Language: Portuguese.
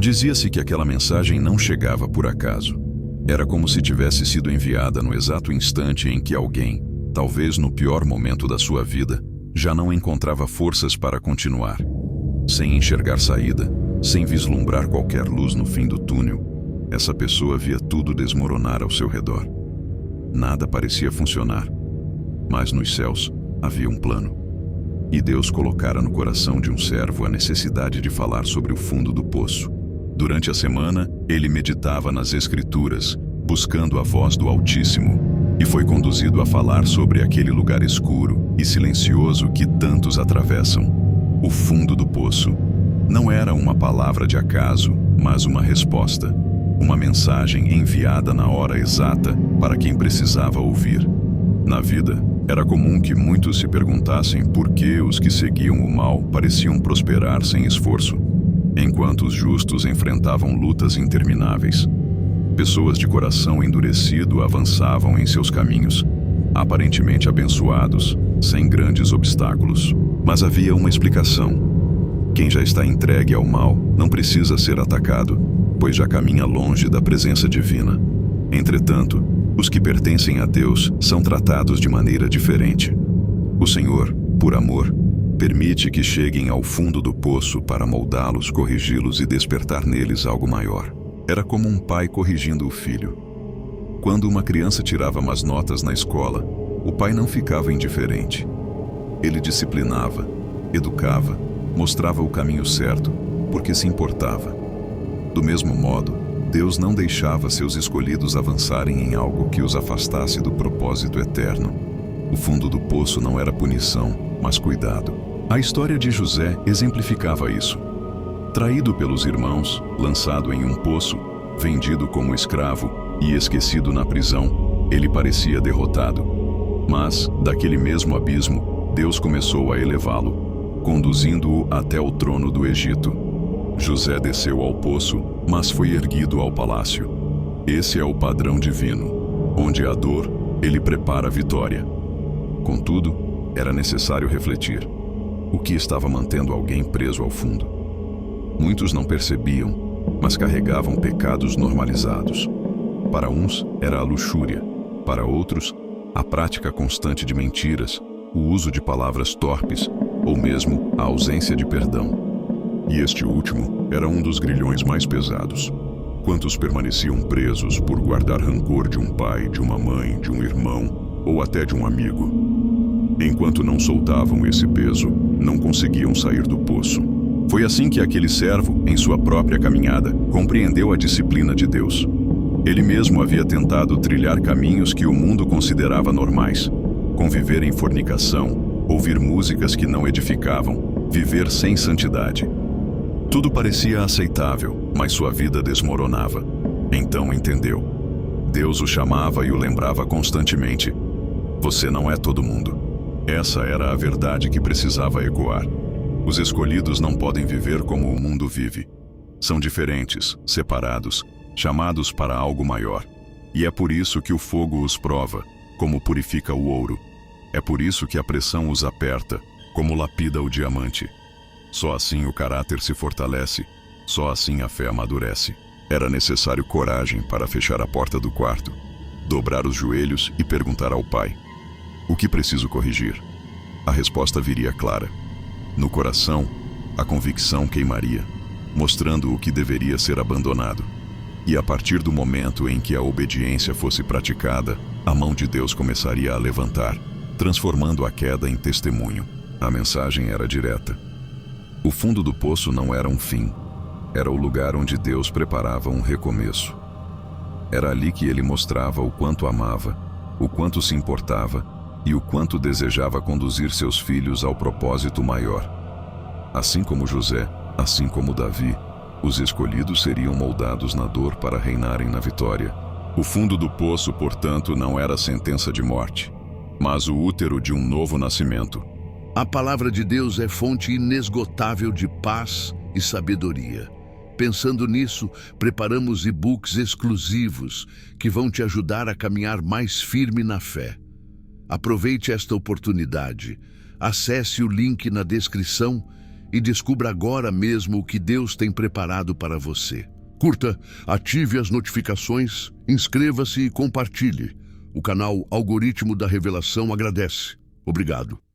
Dizia-se que aquela mensagem não chegava por acaso. Era como se tivesse sido enviada no exato instante em que alguém, talvez no pior momento da sua vida, já não encontrava forças para continuar. Sem enxergar saída, sem vislumbrar qualquer luz no fim do túnel, essa pessoa via tudo desmoronar ao seu redor. Nada parecia funcionar, mas nos céus havia um plano. E Deus colocara no coração de um servo a necessidade de falar sobre o fundo do poço. Durante a semana, ele meditava nas Escrituras, buscando a voz do Altíssimo, e foi conduzido a falar sobre aquele lugar escuro e silencioso que tantos atravessam, o fundo do poço. Não era uma palavra de acaso, mas uma resposta, uma mensagem enviada na hora exata para quem precisava ouvir. Na vida, era comum que muitos se perguntassem por que os que seguiam o mal pareciam prosperar sem esforço, enquanto os justos enfrentavam lutas intermináveis. Pessoas de coração endurecido avançavam em seus caminhos, aparentemente abençoados, sem grandes obstáculos. Mas havia uma explicação. Quem já está entregue ao mal não precisa ser atacado, pois já caminha longe da presença divina. Entretanto, os que pertencem a Deus são tratados de maneira diferente. O Senhor, por amor, permite que cheguem ao fundo do poço para moldá-los, corrigi-los e despertar neles algo maior. Era como um pai corrigindo o filho. Quando uma criança tirava más notas na escola, o pai não ficava indiferente. Ele disciplinava, educava, mostrava o caminho certo, porque se importava. Do mesmo modo, Deus não deixava seus escolhidos avançarem em algo que os afastasse do propósito eterno. O fundo do poço não era punição, mas cuidado. A história de José exemplificava isso. Traído pelos irmãos, lançado em um poço, vendido como escravo e esquecido na prisão, ele parecia derrotado. Mas, daquele mesmo abismo, Deus começou a elevá-lo, conduzindo-o até o trono do Egito. José desceu ao poço, mas foi erguido ao palácio. Esse é o padrão divino. Onde há dor, ele prepara a vitória. Contudo, era necessário refletir. O que estava mantendo alguém preso ao fundo? Muitos não percebiam, mas carregavam pecados normalizados. Para uns, era a luxúria. Para outros, a prática constante de mentiras, o uso de palavras torpes, ou mesmo a ausência de perdão. E este último era um dos grilhões mais pesados. Quantos permaneciam presos por guardar rancor de um pai, de uma mãe, de um irmão ou até de um amigo? Enquanto não soltavam esse peso, não conseguiam sair do poço. Foi assim que aquele servo, em sua própria caminhada, compreendeu a disciplina de Deus. Ele mesmo havia tentado trilhar caminhos que o mundo considerava normais, conviver em fornicação, ouvir músicas que não edificavam, viver sem santidade. Tudo parecia aceitável, mas sua vida desmoronava. Então entendeu. Deus o chamava e o lembrava constantemente. Você não é todo mundo. Essa era a verdade que precisava ecoar. Os escolhidos não podem viver como o mundo vive. São diferentes, separados, chamados para algo maior. E é por isso que o fogo os prova, como purifica o ouro. É por isso que a pressão os aperta, como lapida o diamante. Só assim o caráter se fortalece, só assim a fé amadurece. Era necessário coragem para fechar a porta do quarto, dobrar os joelhos e perguntar ao Pai: o que preciso corrigir? A resposta viria clara. No coração, a convicção queimaria, mostrando o que deveria ser abandonado. E a partir do momento em que a obediência fosse praticada, a mão de Deus começaria a levantar, transformando a queda em testemunho. A mensagem era direta. O fundo do poço não era um fim, era o lugar onde Deus preparava um recomeço. Era ali que ele mostrava o quanto amava, o quanto se importava e o quanto desejava conduzir seus filhos ao propósito maior. Assim como José, assim como Davi, os escolhidos seriam moldados na dor para reinarem na vitória. O fundo do poço, portanto, não era sentença de morte, mas o útero de um novo nascimento. A palavra de Deus é fonte inesgotável de paz e sabedoria. Pensando nisso, preparamos e-books exclusivos que vão te ajudar a caminhar mais firme na fé. Aproveite esta oportunidade. Acesse o link na descrição e descubra agora mesmo o que Deus tem preparado para você. Curta, ative as notificações, inscreva-se e compartilhe. O canal Algoritmo da Revelação agradece. Obrigado.